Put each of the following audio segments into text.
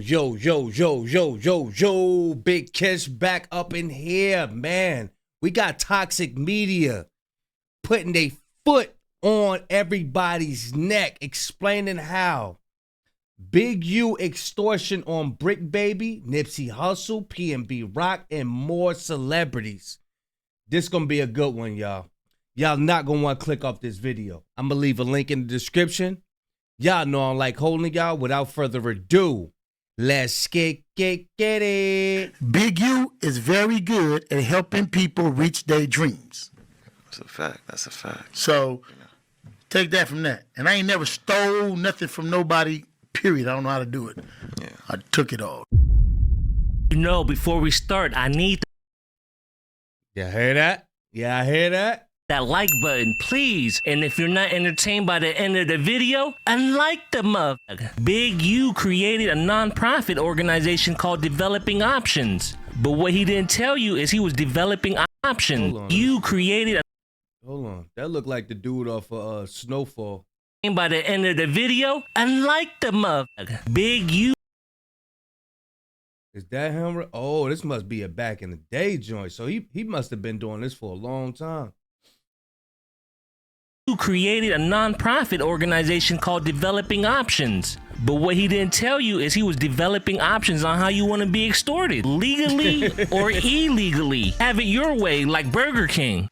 Yo, Big Kish back up in here, man. We got toxic media putting their foot on everybody's neck, explaining how Big U extortion on Bricc Baby, Nipsey Hussle, P&B Rock, and more celebrities. This gonna be a good one, y'all. Y'all not gonna want to click off this video. I'm gonna leave a link in the description. Y'all know I like holding y'all. Without further ado, let's get it. Big U is very good at helping people reach their dreams. That's a fact. That's a fact. So take that from that. And I ain't never stole nothing from nobody, period. I don't know how to do it. Yeah. I took it all. You know, before we start, I need You hear that? Yeah, I hear that. that like button, please. And if you're not entertained by the end of the video, unlike the motherfucker. Big U created a non-profit organization called Developing Options. But what he didn't tell you is he was developing options. You created a Hold on. That looked like the dude off of Snowfall. by the end of the video, unlike the motherfucker. Big U Is that him? Oh, this must be a back in the day joint. So he must have been doing this for a long time. created a non-profit organization called Developing Options. But what he didn't tell you is he was developing options on how you want to be extorted, legally or illegally. Have it your way, like Burger King.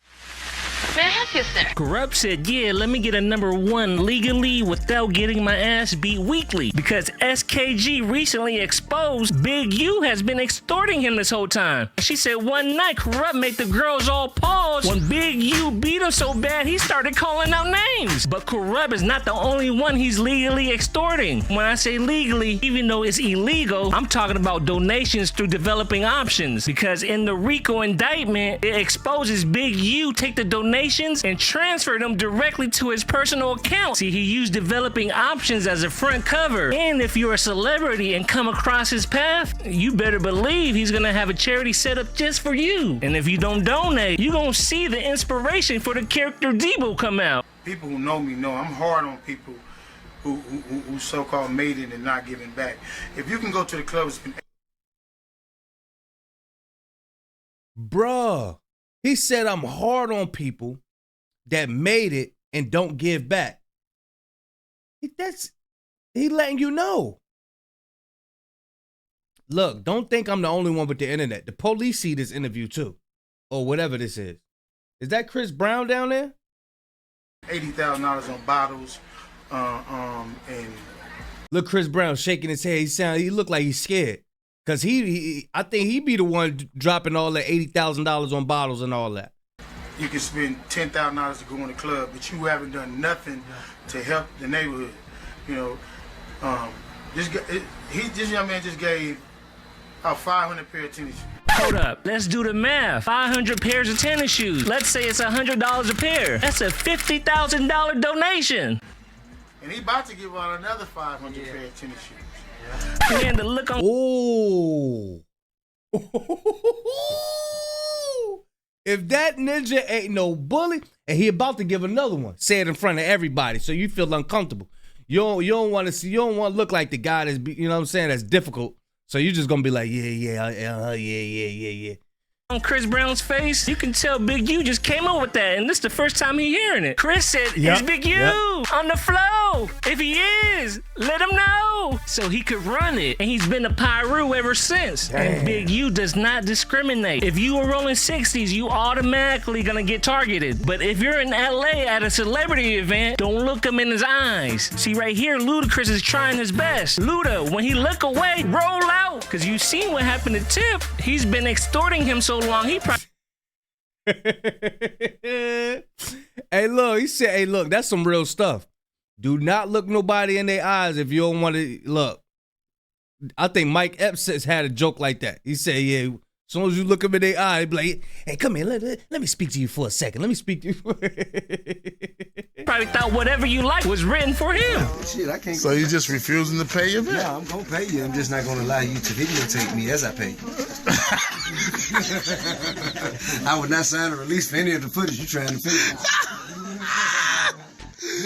May I help you, sir? Corrupt said, yeah, let me get a #1 legally without getting my ass beat weekly. Because SKG recently exposed Big U has been extorting him this whole time. She said one night Corrupt made the girls all pause when Big U beat him so bad he started calling out names. But Corrupt is not the only one he's legally extorting. When I say legally, even though it's illegal, I'm talking about donations through Developing Options. Because in the RICO indictment, it exposes Big U take the donations and transfer them directly to his personal account. See, he used Developing Options as a front cover. And if you're a celebrity and come across his path, you better believe he's gonna have a charity set up just for you. And if you don't donate, you're gonna see the inspiration for the character Debo come out. People who know me know I'm hard on people who so-called made it and not giving back. If you can go to the club and spend... Bruh, he said I'm hard on people that made it and don't give back. He letting you know. Look, don't think I'm the only one with the internet. The police see this interview too, or whatever this is. Is that Chris Brown down there? $80,000 on bottles, and Look, Chris Brown shaking his head. He look like he's scared. Cause I think he be the one dropping all that $80,000 on bottles and all that. you can spend $10,000 to go in the club, but you haven't done nothing to help the neighborhood. You know, this young man just gave out 500 pair of tennis shoes. Hold up, let's do the math. 500 pairs of tennis shoes. Let's say it's $100 a pair. That's a $50,000 donation. And he about to give out another 500 pair of tennis shoes. Man, the look on. Oh. If that ninja ain't no bully, and he about to give another one, say it in front of everybody, so you feel uncomfortable. You don't want to look like the guy that's, you know what I'm saying, that's difficult. So you just gonna be like, yeah. On Chris Brown's face, you can tell Big U just came up with that, and this is the first time he hearing it. Chris said, "Is Big U on the flow? If he is, let him know so he could run it." And he's been a pyro ever since. Damn. And Big U does not discriminate. If you are rolling 60s, you automatically gonna get targeted. But if you're in LA at a celebrity event, don't look him in his eyes. See right here, Ludacris is trying his best. Luda, when he look away, roll out, cause you seen what happened to Tip. He's been extorting him so long, he probably. Hey, look, he said, hey, look, that's some real stuff. Do not look nobody in their eyes if you don't want to look. I think Mike Epps had a joke like that. He said, yeah, as soon as you look them in their eye, be like, hey, come here, let me speak to you for a second. Let me speak to you. Probably thought whatever you like was written for him. Shit, I can't. So you just refusing to pay your bill? Yeah, I'm gonna pay you. I'm just not gonna allow you to videotape me as I pay you. I would not sign a release for any of the footage you trying to film.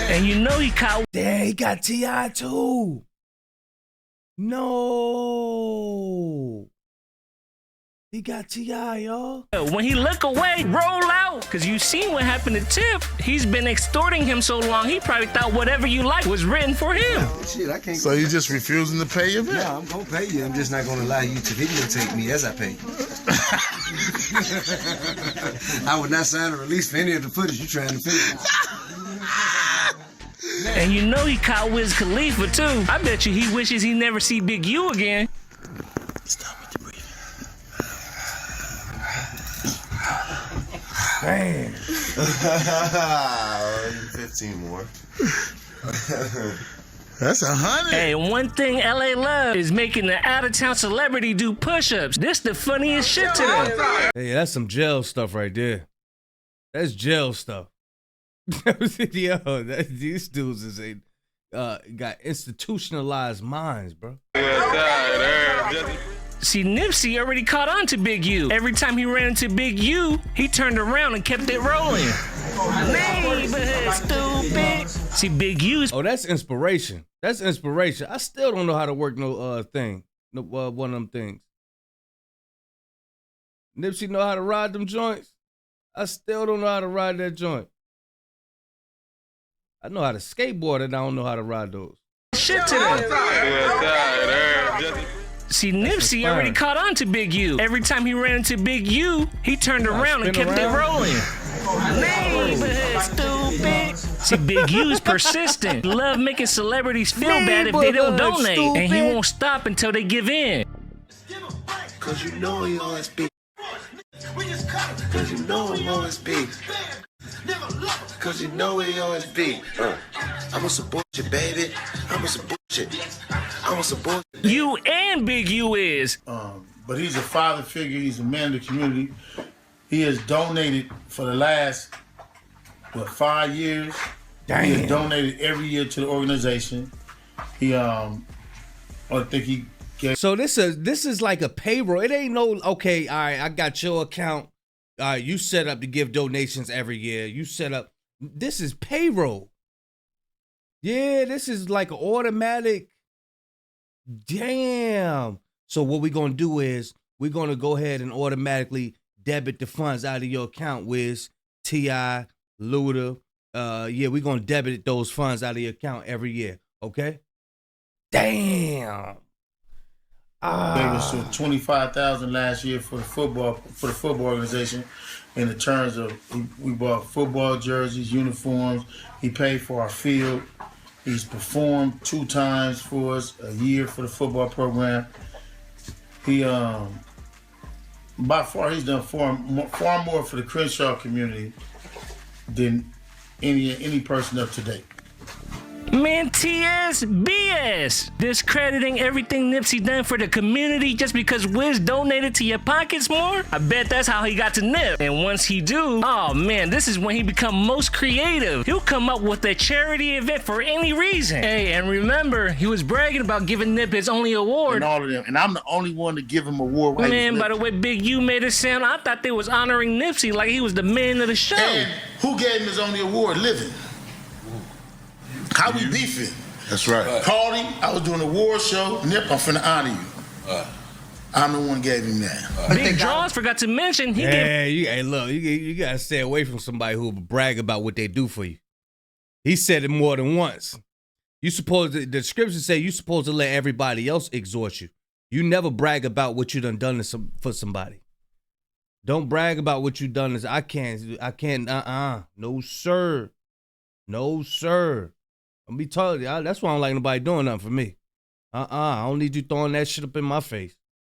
And you know he caught. Damn, he got T.I. too. No. He got T.I., y'all. When he look away, roll out. Cause you seen what happened to Tip. He's been extorting him so long, he probably thought whatever you like was written for him. Shit, I can't. So you just refusing to pay your bill? Yeah, I'm gonna pay you. I'm just not gonna allow you to videotape me as I pay you. I would not sign a release for any of the footage you trying to film. And you know he caught Wiz Khalifa too. I bet you he wishes he never see Big U again. Stop with the breathing. Man. 15 more. That's 100. Hey, one thing LA love is making the out-of-town celebrity do push-ups. This the funniest shit to them. Hey, that's some jail stuff right there. That's jail stuff. Yo, these dudes is got institutionalized minds, bro. See, Nipsey already caught on to Big U. Every time he ran into Big U, he turned around and kept it rolling. Neighborhood stupid. See, Big U's. Oh, that's inspiration. That's inspiration. I still don't know how to work no thing. No one of them things. Nipsey know how to ride them joints. I still don't know how to ride that joint. I know how to skateboard and I don't know how to ride those. Shit to them. See, Nipsey already caught on to Big U. Every time he ran into Big U, he turned around and kept it rolling. Neighborhood stupid. See, Big U's persistent. Love making celebrities feel bad if they don't donate. Stupid. And he won't stop until they give in. Cause you know he always be. Cause you know he always be. Cause you know he always be. I'ma support you, baby. I'ma support you. I'ma support you. You and Big U is. But he's a father figure. He's a man of the community. He has donated for the last, 5 years. Damn. He has donated every year to the organization. He, I think he gave. So this is like a payroll. It ain't no, okay, all right, I got your account. You set up to give donations every year. You set up. This is payroll. Yeah, this is like an automatic. Damn. So what we're going to do is we're going to go ahead and automatically debit the funds out of your account, Wiz, T.I., Luda. Yeah, we're going to debit those funds out of your account every year. Okay? Damn. Gave us $25,000 last year for the football organization. In the terms of we bought football jerseys, uniforms. He paid for our field. He's performed 2 times for us a year for the football program. He by far he's done far more for the Crenshaw community than any person up to date. Man, TS BS. Discrediting everything Nipsey done for the community just because Wiz donated to your pockets more? I bet that's how he got to Nip. And once he do, oh man, this is when he become most creative. He'll come up with a charity event for any reason. Hey, and remember, he was bragging about giving Nip his only award. And all of them. And I'm the only one to give him an award. Man, by the way Big U made it sound, I thought they was honoring Nipsey like he was the man of the show. And who gave him his only award? Living. How we beefing? That's right. Called him. I was doing a award show. Nip, I'm finna honor you. I'm the one gave him that. Big Draws forgot to mention he gave. Hey, look, you gotta stay away from somebody who will brag about what they do for you. He said it more than once. The scriptures say you supposed to let everybody else exhort you. You never brag about what you done for somebody. Don't brag about what you done. I can't. No sir. No sir. I'm be telling you, that's why I don't like nobody doing nothing for me. I don't need you throwing that shit up in my face.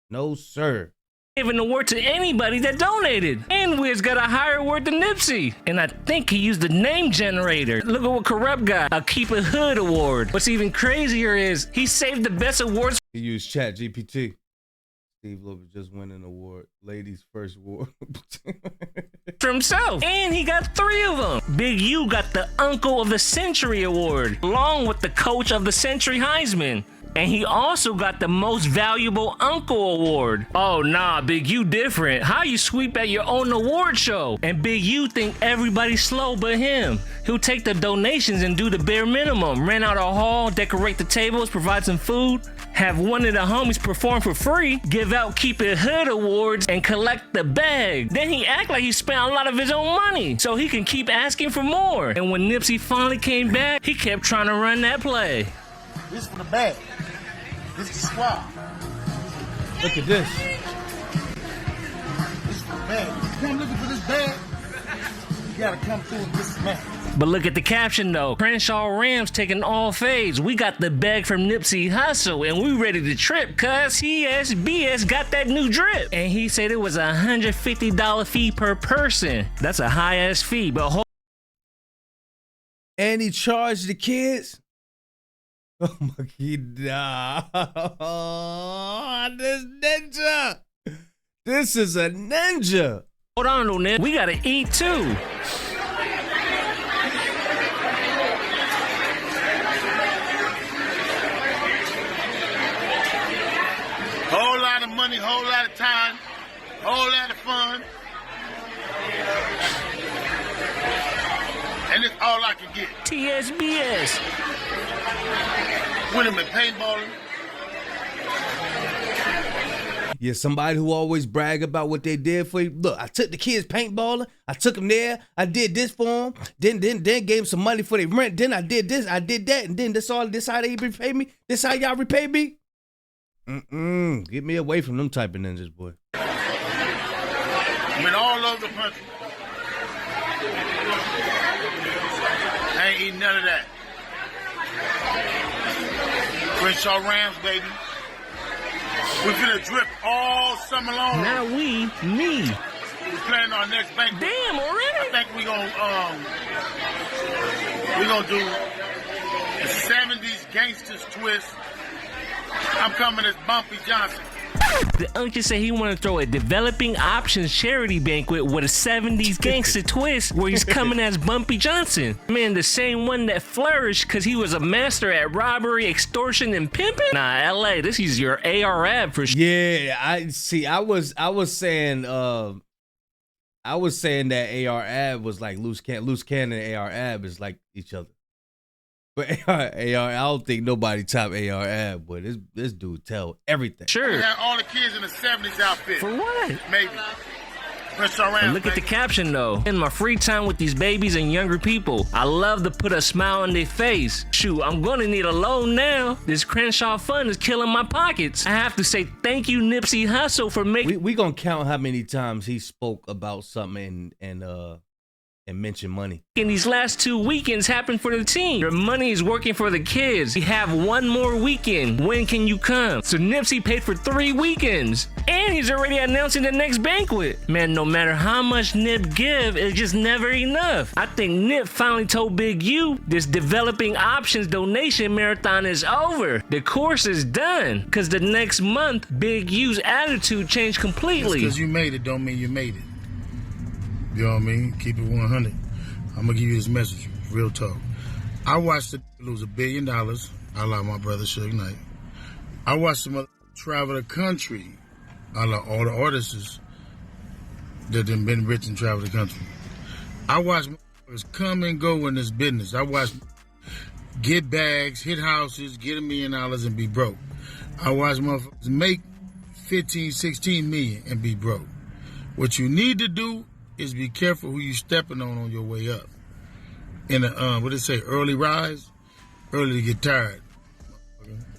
No, sir. Gave an award to anybody that donated. And Wiz got a higher award than Nipsey. And I think he used the name generator. Look at what Corrupt got, a Keep It Hood award. What's even crazier is he saved the best awards. He used Chat GPT. Steve Lopez just won an award. Ladies first award. For himself. And he got 3 of them. Big U got the Uncle of the Century award, along with the Coach of the Century Heisman. And he also got the Most Valuable Uncle award. Oh nah, Big U different. How you sweep at your own award show? And Big U think everybody's slow but him. He'll take the donations and do the bare minimum. Rent out a hall, decorate the tables, provide some food. have one of the homies perform for free, give out Keep It Hood awards, and collect the bag. Then he act like he spent a lot of his own money, so he can keep asking for more. And when Nipsey finally came back, he kept trying to run that play. This for the bag. This is the squad. Look at this. This is for the bag. If you come looking for this bag, you gotta come through with this man. But look at the caption though. Crenshaw Rams taking all fades. We got the bag from Nipsey Hussle and we ready to trip cause CSBS got that new drip. And he said it was a $150 fee per person. That's a high ass fee, but And he charged the kids. Oh my God. This ninja. This is a ninja. hold on though, Nip. We gotta eat too. Whole lot of money, whole lot of time, whole lot of fun. And it's all I can get. TSBS. When I'm in paintballing. Yeah, somebody who always brag about what they did for you. Look, I took the kids paintballing. I took them there. I did this for them. Then gave them some money for their rent. Then I did this. I did that. And then this how they repay me. This how y'all repay me. Get me away from them type of ninjas, boy. I've been all over the country. I ain't eating none of that. Crenshaw Rams, baby. We finna drip all summer long. Not we, me. We playing our next bank. Damn, already? I think we gonna do the 70s gangsters twist. I'm coming as Bumpy Johnson. The uncle said he want to throw a developing options charity banquet with a 70s gangster twist where he's coming as Bumpy Johnson. Man, the same one that flourished because he was a master at robbery, extortion, and pimping? Nah, LA, this is your ARAB for sure. Yeah, I see. I was saying that ARAB was like loose cannon and ARAB is like each other. But AR, I don't think nobody top ARAB, but this dude tell everything. Sure. We had all the kids in the 70s outfit. For what? Maybe. Crenshaw Rams, And look at the caption though. In my free time with these babies and younger people, I love to put a smile on their face. Shoot, I'm gonna need a loan now. This Crenshaw fund is killing my pockets. I have to say thank you, Nipsey Hussle, for making. We gonna count how many times he spoke about something and mention money. And these last 2 weekends happen for the team. Your money is working for the kids. We have one more weekend. When can you come? So Nipsey paid for 3 weekends. And he's already announcing the next banquet. Man, no matter how much Nip give, it's just never enough. I think Nip finally told Big U this developing options donation marathon is over. The course is done. Cause the next month, Big U's attitude changed completely. Because you made it don't mean you made it. You know what I mean? Keep it 100. I'm gonna give you this message, real talk. I watched it lose $1 billion. I like my brother Suge Knight. I watched them travel the country. I like all the artists that done been rich and travel the country. I watched motherfuckers come and go in this business. I watched get bags, hit houses, get $1 million and be broke. I watched motherfuckers make 15, 16 million and be broke. What you need to do is be careful who you stepping on your way up. In a, what they say, early rise, early to get tired.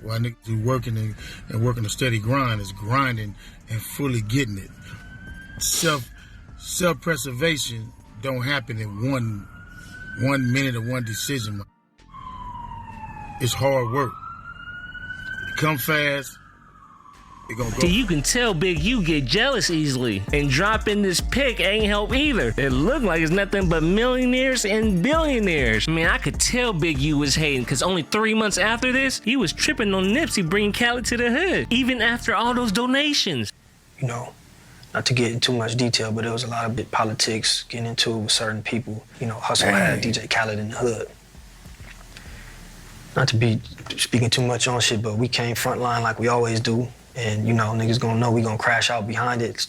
Why niggas who working and working a steady grind is grinding and fully getting it. Self-preservation don't happen in one minute or one decision. It's hard work. It come fast. You can tell Big U get jealous easily. And dropping this pic ain't help either. It looked like it's nothing but millionaires and billionaires. I mean, I could tell Big U was hating because only 3 months after this, he was tripping on Nipsey bringing Khaled to the hood. Even after all those donations. You know, not to get into too much detail, but there was a lot of bit politics getting into it with certain people. You know, Hussle had DJ Khaled in the hood. Not to be speaking too much on shit, but we came frontline like we always do. And, you know, niggas gonna know we gonna crash out behind it.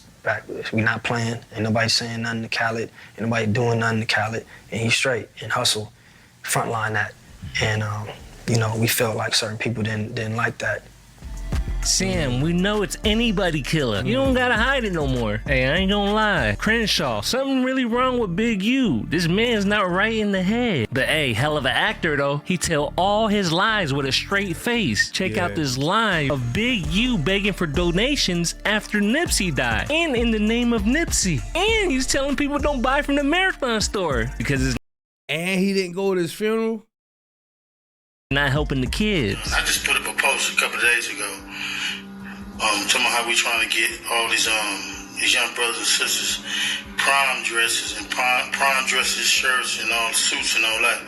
We not playing. Ain't nobody saying nothing to Khaled. Ain't nobody doing nothing to Khaled. And he's straight. And Hussle frontline that. And, you know, we felt like certain people didn't like that. Sam, we know it's anybody killer. You don't gotta hide it no more. Hey, I ain't gonna lie. Crenshaw, something really wrong with Big U. This man's not right in the head. But hey, hell of an actor though. He tell all his lies with a straight face. Check out this line of Big U begging for donations after Nipsey died. And in the name of Nipsey. And he's telling people don't buy from the Marathon store because it's And he didn't go to his funeral? not helping the kids. I just put up a post a couple of days ago, talking about how we trying to get all these young brothers and sisters prom dresses and prom dresses, shirts, and all suits and all that.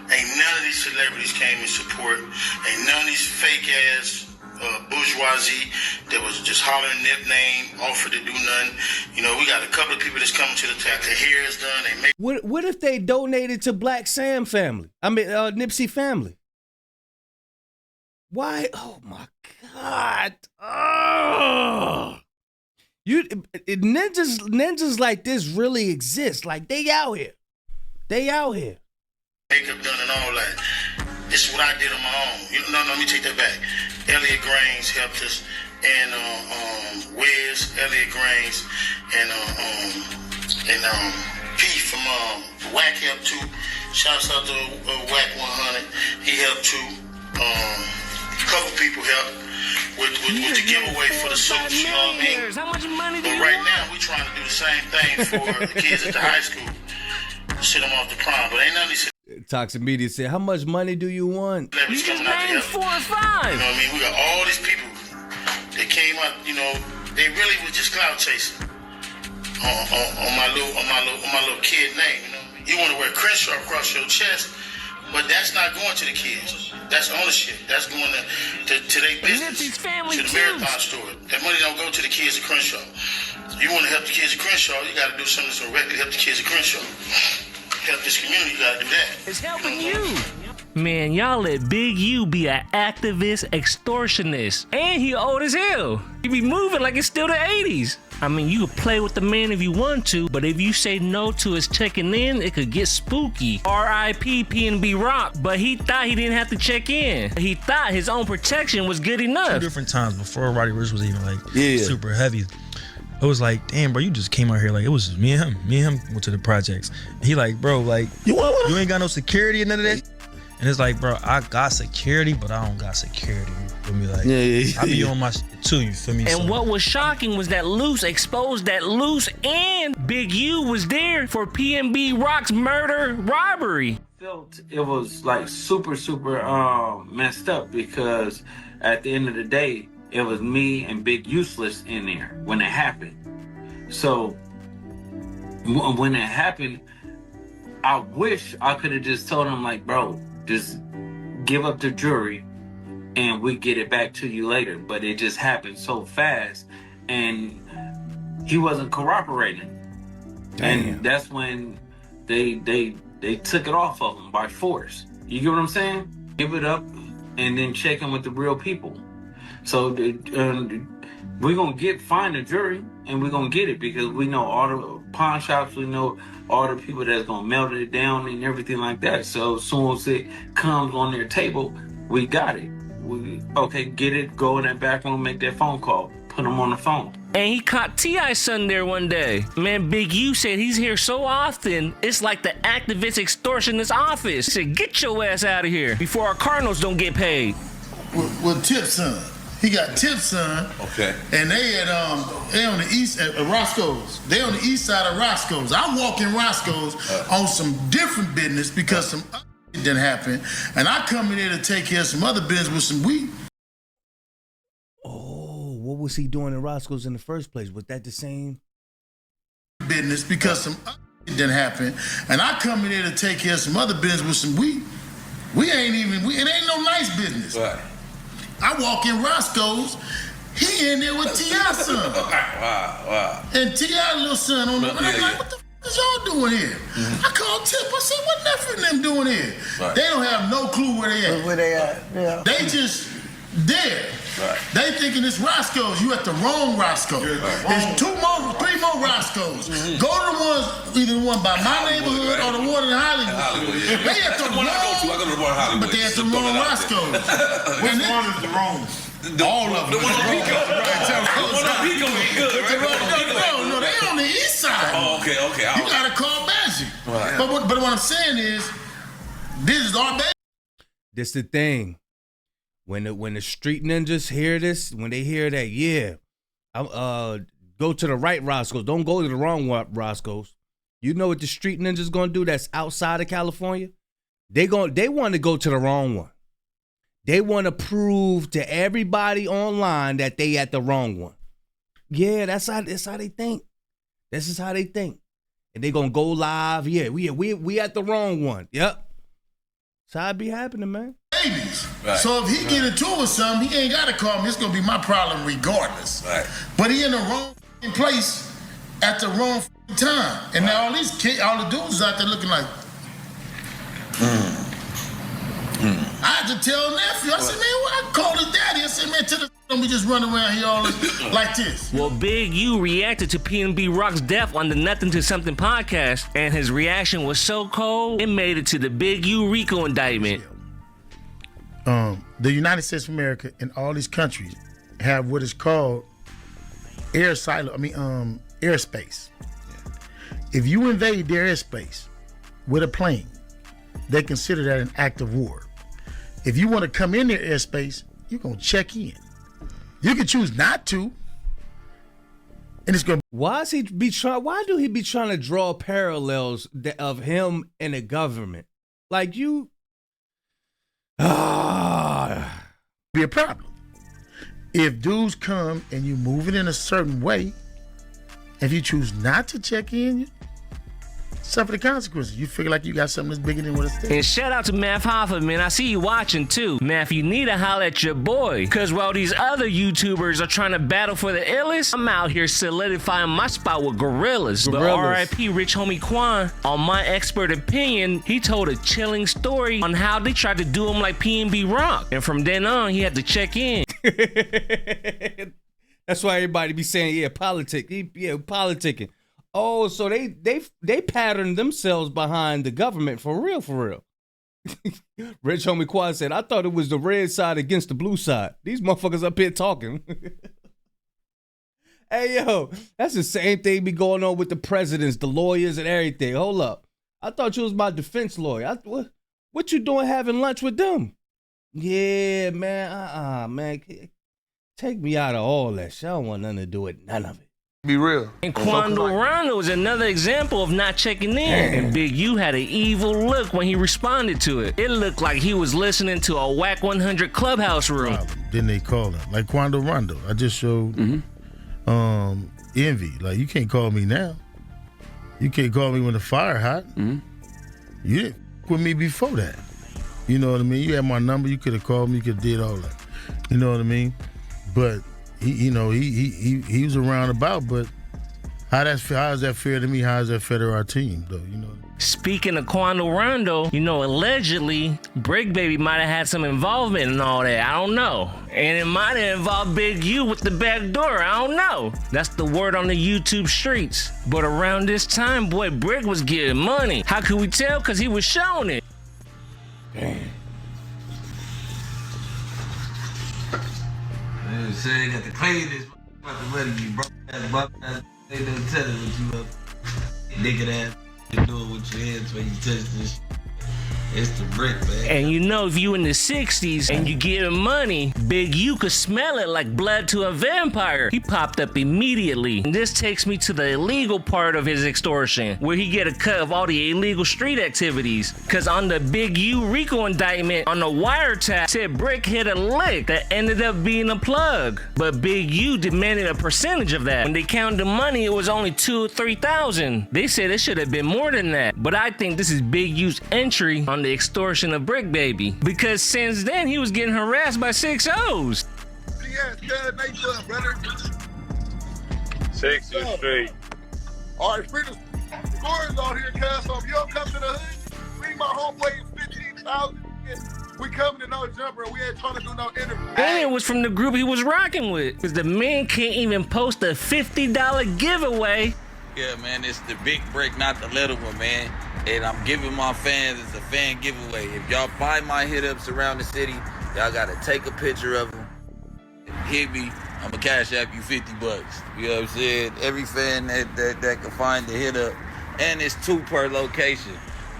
Ain't none of these celebrities came in support. Ain't none of these fake ass bourgeoisie that was just hollering Nip name, offered to do nothing. You know, we got a couple of people that's coming to the tap. Their hair is done. They make. What if they donated to Black Sam family? I mean, Nipsey family. Why? Oh my God! Oh, ninjas like this really exist. Like they out here. Makeup done and all that. This is what I did on my own. No, let me take that back. Elliot Grains helped us, and Elliot Grains, and P from Whack helped too. Shouts out to Whack 100. He helped too. A couple people helped with the giveaway for the suits. You know what I mean? How much money do But you right want? now we trying to do the same thing for the kids at the high school. Send them off the prom, but ain't none of these Toxic Media said, "How much money do you want?" You celebrities just coming out named together. 4 or 5. You know what I mean? We got all these people that came up. You know, they really was just cloud chasing on my little kid name. You know, you want to wear Crenshaw across your chest, but that's not going to the kids. That's ownership. That's going to their business, Nipsey's family to the too. Marathon store. That money don't go to the kids at Crenshaw. You want to help the kids at Crenshaw, you got to do something that's directly help the kids at Crenshaw. Help this community, you got to do that. It's helping you. Man, y'all let Big U be an activist extortionist. And he old as hell. He be moving like it's still the 80s. I mean, you could play with the man if you want to, but if you say no to his checking in, it could get spooky. R.I.P. P&B Rock, but he thought he didn't have to check in. He thought his own protection was good 2 enough. different times before Roddy Ricch was even like super heavy. It was like, damn, bro, you just came out here like it was me and him. Me and him went to the projects. He like, bro, like you ain't got no security and none of that. And it's like, bro, I got security, but I don't got security. You feel me? Like, I be on my shit too. You feel me? And what was shocking was that Loose exposed that Loose and Big U was there for P&B Rock's murder robbery. Felt it was like super messed up because at the end of the day it was me and Big Useless in there when it happened. So when it happened, I wish I could have just told him like, bro, just give up the jury and we get it back to you later. But it just happened so fast and he wasn't cooperating. Damn. And that's when they took it off of him by force. You get what I'm saying? Give it up and then check in with the real people. So we're going to find a jury and we're going to get it because we know all the pawn shops, we know all the people that's going to melt it down and everything like that. So as soon as it comes on their table, we got it. Okay, get it, go in that back room, make that phone call, put them on the phone. And he caught T.I.'s son there one day. Man, Big U said he's here so often, it's like the activist extortionist office. He said, get your ass out of here before our Cardinals don't get paid. Well, Tip's son. He got Tip's son. Okay. And they on the east at Roscoe's. They on the east side of Roscoe's. I walk in Roscoe's on some different business because some other shit didn't happen. And I come in there to take care of some other business with some weed. Oh, what was he doing in Roscoe's in the first place? Was that the same business because some other shit didn't happen. And I come in there to take care of some other business with some weed. It ain't no nice business. Right. I walk in Roscoe's, he in there with T.I.'s son. Wow. And T.I.'s little son on the and I'm like, what the f is y'all doing here? I called Tip, I said, what Nephew and them doing here? Right. They don't have no clue where they at. Where they at? Yeah. They just there. Right. They thinking it's Roscoe's. You at the wrong Roscoe's. There's 3 more Roscoe's. Go to the ones, either the one by my neighborhood or the one in Hollywood. They at the one I go to. I go to the one in Hollywood. But they at the wrong Roscoe's. Which one is the wrong? All of them. The one on Pico. Right, the one on Pico ain't good, right? No, they on the east side. Oh, okay. You gotta call Banshee. Right. But what I'm saying is, this is our bad. This the thing. When the street ninjas hear this, when they hear that, yeah, go to the right Roscoe's. Don't go to the wrong Roscoe's. You know what the street ninjas gonna do that's outside of California? They want to go to the wrong one. They want to prove to everybody online that they at the wrong one. Yeah, that's how they think. This is how they think. And they gonna go live. Yeah, we at the wrong one. Yep. That's how it be happening, man. Babies. Right. So if he get into it with something, he ain't gotta call me. It's gonna be my problem regardless. Right. But he in the wrong place at the wrong time. And now all the dudes out there looking like, I had to tell nephew. I said, man, I called his daddy. I said, man, don't be just running around here all like this. Well, Big U reacted to P&B Rock's death on the Nothing to Something podcast, and his reaction was so cold, it made it to the Big U RICO indictment. The United States of America and all these countries have what is called airspace. If you invade their airspace with a plane, they consider that an act of war. If you want to come in their airspace, you're going to check in. You can choose not to. And it's going to Why do he be trying to draw parallels of him and the government? Like you be a problem. If dudes come and you move it in a certain way, if you choose not to check in, suffer the consequences. You feel like you got something that's bigger than what it's there. And shout out to Math Hoffa, man. I see you watching too. Math, you need to holler at your boy. Cause while these other YouTubers are trying to battle for the illest, I'm out here solidifying my spot with gorillas. But R.I.P. Rich Homie Quan, on my expert opinion, he told a chilling story on how they tried to do him like P&B Rock. And from then on, he had to check in. That's why everybody be saying, politicking. Oh, so they patterned themselves behind the government for real. Rich Homie Quad said, I thought it was the red side against the blue side. These motherfuckers up here talking. Hey, yo, that's the same thing be going on with the presidents, the lawyers, and everything. Hold up. I thought you was my defense lawyer. What you doing having lunch with them? Yeah, man, man. Take me out of all that shit. I don't want nothing to do with none of it. Be real. And Quando Rondo is another example of not checking in. And Big U had an evil look when he responded to it. It looked like he was listening to a Whack 100 clubhouse room. Then they call him. Like Quando Rondo. I just showed Envy. Like, you can't call me now. You can't call me when the fire hot. You didn't with me before that. You know what I mean? You had my number. You could have called me. You could have did all that. You know what I mean? But he was around about, but how is that fair to me? How is that fair to our team, though? You know. Speaking of Quando Rondo, allegedly, Bricc Baby might have had some involvement in all that. I don't know. And it might have involved Big U with the back door. I don't know. That's the word on the YouTube streets. But around this time, boy, Bricc was getting money. How could we tell? Because he was showing it. Damn. So they got to clean this about the money you broke ass. They don't tell it what you up. Nigga ass. You do it with your hands when you touch this. It's the brick, man. And if you in the 60s and you giving money, Big U could smell it like blood to a vampire. He popped up immediately. And this takes me to the illegal part of his extortion, where he get a cut of all the illegal street activities. Cause on the Big U RICO indictment on the wiretap said Bricc hit a lick that ended up being a plug. But Big U demanded a percentage of that. When they counted the money, it was only $2,000 or $3,000. They said it should have been more than that. But I think this is Big U's entry on the extortion of Bricc Baby, because since then he was getting harassed by 6-0s. Yes, good. How you doing, brother? 60th Street. All right, freedom scores on here, cuz. So if you don't come to the hood, bring my homeboy 15,000. We coming to no jumper. We ain't trying to do no interview. And it was from the group he was rocking with, because the man can't even post a $50 giveaway. Yeah, man, it's the big break, not the little one, man. And I'm giving my fans, it's a fan giveaway. If y'all buy my hit-ups around the city, y'all gotta take a picture of them hit me. I'ma cash app you $50. You know what I'm saying? Every fan that can find the hit up. And it's 2 per location.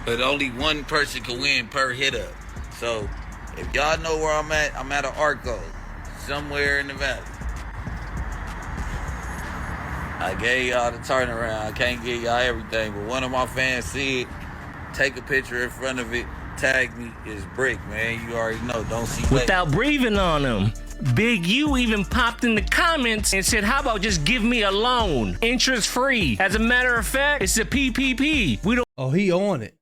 But only 1 person can win per hit up. So if y'all know where I'm at an Arco, somewhere in the valley. I gave y'all the turnaround. I can't give y'all everything, but one of my fans said, take a picture in front of it, tag me, it's Bricc, man. You already know, don't see without breathing on him. Big U even popped in the comments and said, how about just give me a loan, interest free? As a matter of fact, it's a PPP. We don't. Oh, he on it.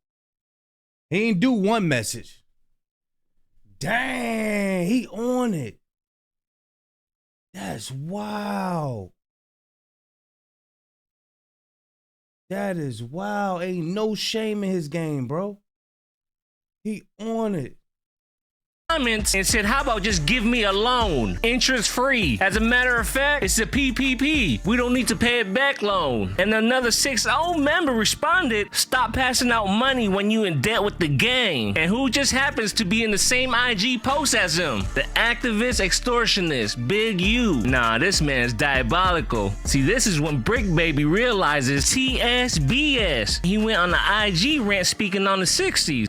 He ain't do one message. Dang, he on it. That's wild. That is wild. Ain't no shame in his game, bro. He on it. Comments and said, how about just give me a loan, interest free? As a matter of fact, it's a PPP. We don't need to pay it back loan. And another 6 member responded, stop passing out money when you in debt with the gang. And who just happens to be in the same IG post as him? The activist extortionist, Big U. Nah, this man's diabolical. See, this is when Bricc Baby realizes TSBS. He went on the IG rant speaking on the 60s.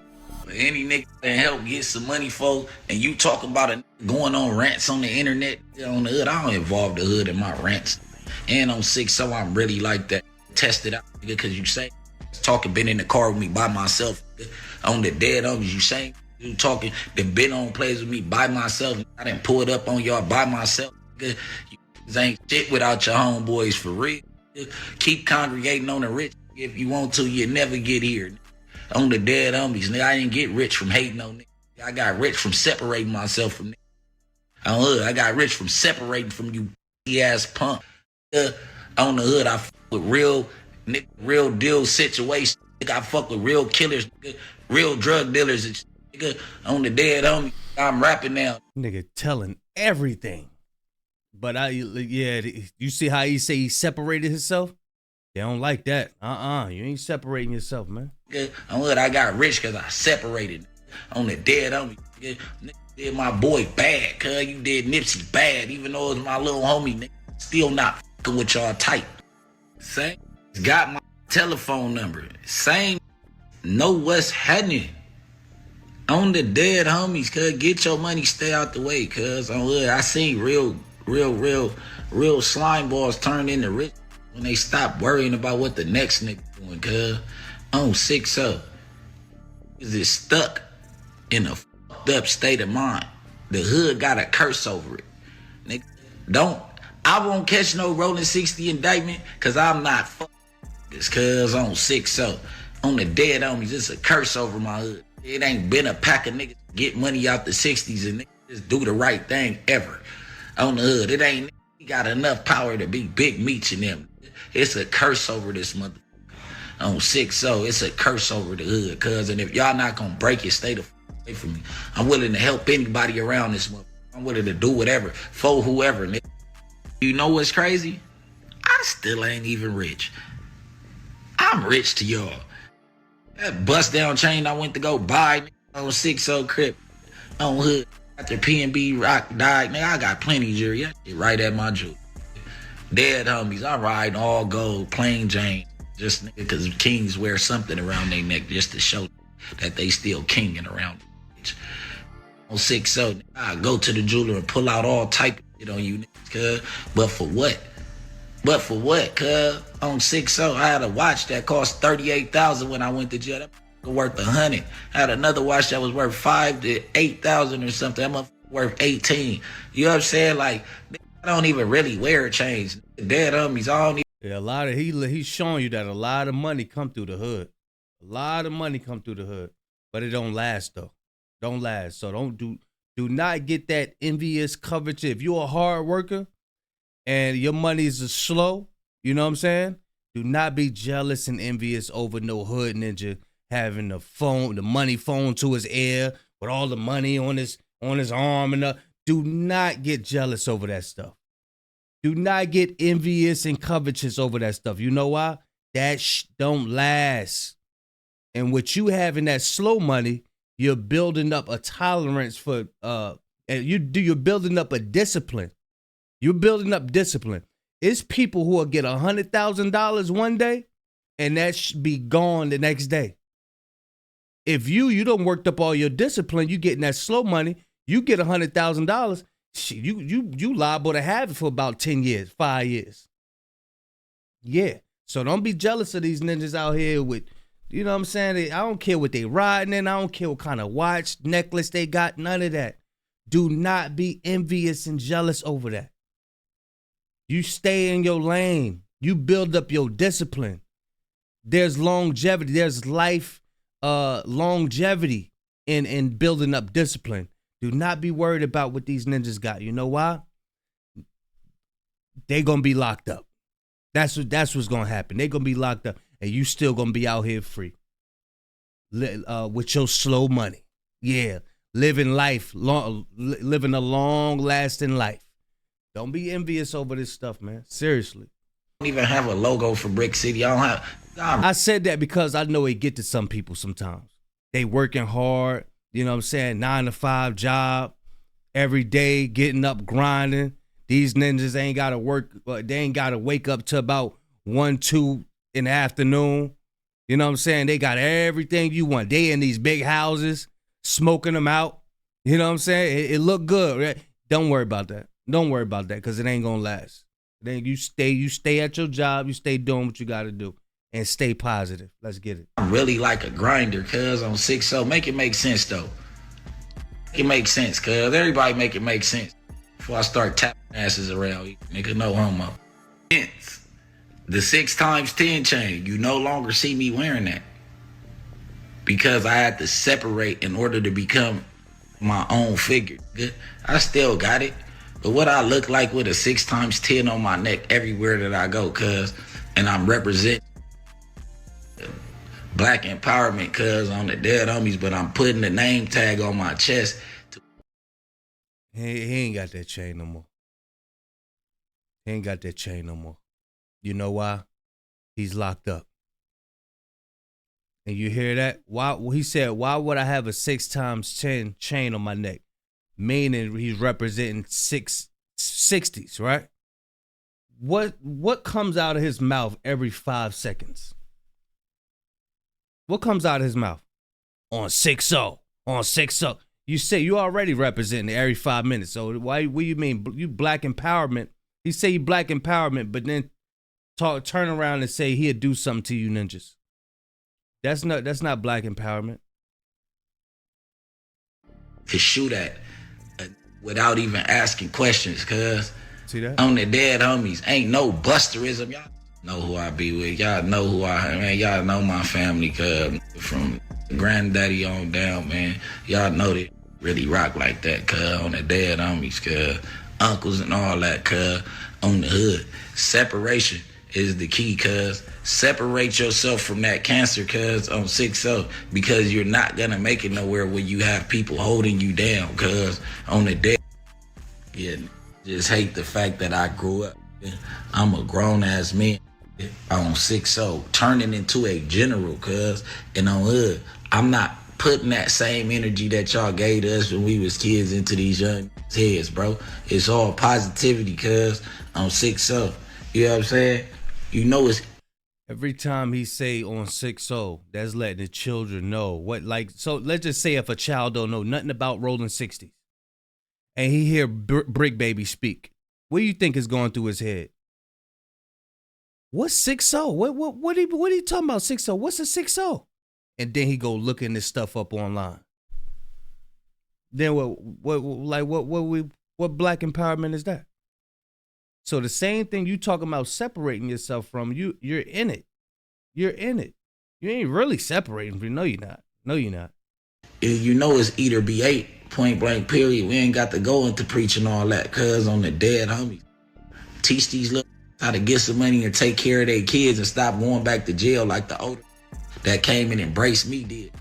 Any nigga can help get some money for, and you talk about a going on rants on the internet on the hood. I don't involve the hood in my rants. And I'm sick, so I'm really like that. Test it out, nigga, because you say talking, been in the car with me by myself, nigga, on the dead homies. You say you talking, been on plays with me by myself. I done pulled up on y'all by myself, nigga. You ain't shit without your homeboys for real. Nigga. Keep congregating on the rich. If you want to, you never get here. Nigga. On the dead homies, nigga. I didn't get rich from hating on nigga. I got rich from separating myself from nigga. On the hood, I got rich from separating from you ass punk. On the hood, I fuck with real nigga, real deal situations. Nigga, I fuck with real killers, nigga, real drug dealers and shit, nigga. On the dead homie, I'm rapping now. Nigga telling everything. But you see how he say he separated himself? They don't like that. You ain't separating yourself, man. On hood, I got rich because I separated. On the dead homie, nigga, did my boy bad, cuz you did Nipsey bad, even though it was my little homie, nigga. Still not fucking with y'all tight. Same, got my telephone number. Same, know what's happening. On the dead homies, cuz get your money, stay out the way, cuz on hood, I seen real slime balls turn into rich when they stop worrying about what the next nigga doing, cuz. On 6-0. Is it stuck in a fucked up state of mind? The hood got a curse over it. Nigga, I won't catch no rolling 60 indictment, cause I'm not fucking this, cuz on 6-0. On the dead homies, it's a curse over my hood. It ain't been a pack of niggas get money out the 60s and niggas just do the right thing ever. On the hood, it ain't got enough power to be Big Meech and them. It's a curse over this mother. On 6-0, it's a curse over the hood, cuz. And if y'all not gonna break it, stay the fuck away from me. I'm willing to help anybody around this mother. I'm willing to do whatever for whoever, nigga. You know what's crazy? I still ain't even rich. I'm rich to y'all. That bust down chain I went to go buy, nigga, on 6-0 crib, on hood, after P&B Rock died, nigga, I got plenty jewelry. That shit right at my jewelry. Dead homies, I ride all gold, plain Jane. Just nigga, cause kings wear something around their neck just to show that they still kinging around. On 6-0, I go to the jeweler and pull out all type of shit on you niggas, cuz. But for what? Cuz? On 6-0, I had a watch that cost $38,000 when I went to jail. That was worth $100. I had another watch that was worth $5,000 to $8,000 or something. That motherfucker worth $18,000. You know what I'm saying? Like, I don't even really wear a chains. Dead homies, I don't even. Yeah, a lot of he's showing you that a lot of money come through the hood. A lot of money come through the hood, but it don't last though. Don't last. So do not get that envious coverage. If you're a hard worker and your money is slow, you know what I'm saying? Do not be jealous and envious over no hood ninja having the money phone to his ear with all the money on his arm and do not get jealous over that stuff. Do not get envious and covetous over that stuff. You know why? That don't last. And with you having that slow money, you're building up a tolerance for, you're building up a discipline You're building up discipline. It's people who will get $100,000 one day and that should be gone the next day. If you done worked up all your discipline, you getting that slow money, you get $100,000, you liable to have it for about 10 years, 5 years. Yeah. So don't be jealous of these ninjas out here with, you know what I'm saying? I don't care what they riding in. I don't care what kind of watch, necklace they got, none of that. Do not be envious and jealous over that. You stay in your lane. You build up your discipline. There's longevity. There's life longevity in building up discipline. Do not be worried about what these ninjas got. You know why? They gonna be locked up. That's what's gonna happen. They gonna be locked up, and you still gonna be out here free, with your slow money. Yeah, living a long lasting life. Don't be envious over this stuff, man. Seriously. I don't even have a logo for Brick City. I don't have. I said that because I know it get to some people sometimes. They working hard, you know what I'm saying, 9 to 5 job, every day, getting up, grinding. These ninjas ain't got to work, they ain't got to wake up to about 1, 2 in the afternoon. You know what I'm saying? They got everything you want. They in these big houses, smoking them out. You know what I'm saying? It look good, right? Don't worry about that. Don't worry about that because it ain't going to last. Then you stay at your job, you stay doing what you got to do. And stay positive. Let's get it. I'm really like a grinder, cuz on 6-0. Make it make sense, though. Make it make sense, cuz. Everybody make it make sense. Before I start tapping asses around, nigga, no homo. Hence, the 6x10 chain, you no longer see me wearing that. Because I had to separate in order to become my own figure. I still got it. But what I look like with a 6x10 on my neck everywhere that I go, cuz, and I'm representing Black empowerment, cuz, on the dead homies, but I'm putting the name tag on my chest. He ain't got that chain no more. He ain't got that chain no more. You know why? He's locked up. And you hear that? Why? He said, why would I have a 6x10 chain on my neck? Meaning he's representing 660s, right? What comes out of his mouth every 5 seconds? What comes out of his mouth? On 6-0. On 6-0. You say you already representing every 5 minutes. So what do you mean? You Black empowerment. He say you Black empowerment, but then turn around and say he'll do something to you ninjas. That's not Black empowerment. To shoot at without even asking questions, cuz. See that? On the dead homies. Ain't no busterism. Y'all know who I be with. Y'all know who I am, man. Y'all know my family, cuz. From granddaddy on down, man. Y'all know they really rock like that, cuz. On the dead homies, cuz. Uncles and all that, cuz. On the hood. Separation is the key, cuz. Separate yourself from that cancer, cuz, on 6-0, because you're not gonna make it nowhere when you have people holding you down, cuz. On the dead. Yeah, just hate the fact that I grew up. I'm a grown-ass man on 6-0, turning into a general, cuz. And on hood, I'm not putting that same energy that y'all gave us when we was kids into these young heads, bro. It's all positivity, cuz, on 6-0. You know what I'm saying? You know it's... Every time he say on 6-0, that's letting the children know what, like, so let's just say if a child don't know nothing about rolling 60s and he hear Bricc Baby speak, what do you think is going through his head? What's 6-0? What are you talking about 6-0? What's a 6-0? And then he go looking this stuff up online. Then what Black empowerment is that? So the same thing you talking about separating yourself from, you're in it. You're in it. You ain't really separating from. No, you're not. No, you're not. You know it's eat or be ate, point blank, period. We ain't got to go into preaching all that, cuz, on the dead homies. Teach these little how to get some money and take care of their kids and stop going back to jail like the older that came and embraced me did.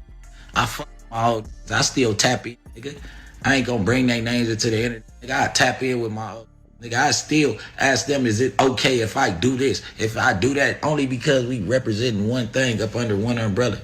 I fuck my old, I still tap in, nigga. I ain't gonna bring their names into the internet. Nigga, I tap in with my old. Nigga, I still ask them, is it okay if I do this, if I do that, only because we representing one thing up under one umbrella.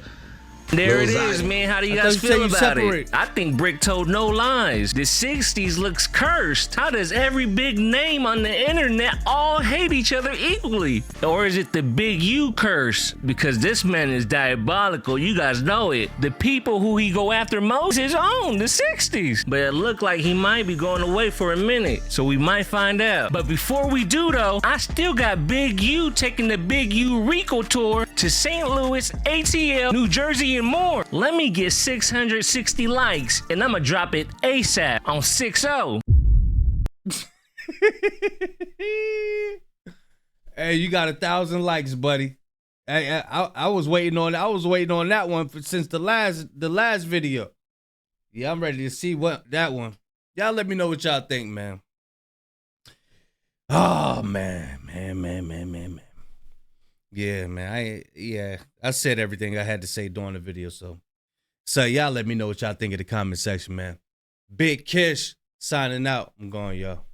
There it Lil is, Zaya. man. How do you I guys thought you said feel you about separate. it? I think Bricc told no lies. The 60s looks cursed. How does every big name on the internet all hate each other equally? Or is it the big U curse? Because this man is diabolical. You guys know it. The people who he go after most is on the 60s. But it looked like he might be going away for a minute. So we might find out. But before we do though, I still got Big U taking the Big U Rico tour to St. Louis, ATL, New Jersey, and more. Let me get 660 likes, and I'ma drop it ASAP on 6-0. Hey, you got 1,000 likes, buddy. Hey, I was waiting on that one since the last video. Yeah, I'm ready to see that one. Y'all let me know what y'all think, man. Oh man. Yeah, man. I said everything I had to say during the video, so y'all let me know what y'all think in the comment section, man. Big Kish signing out. I'm going, y'all.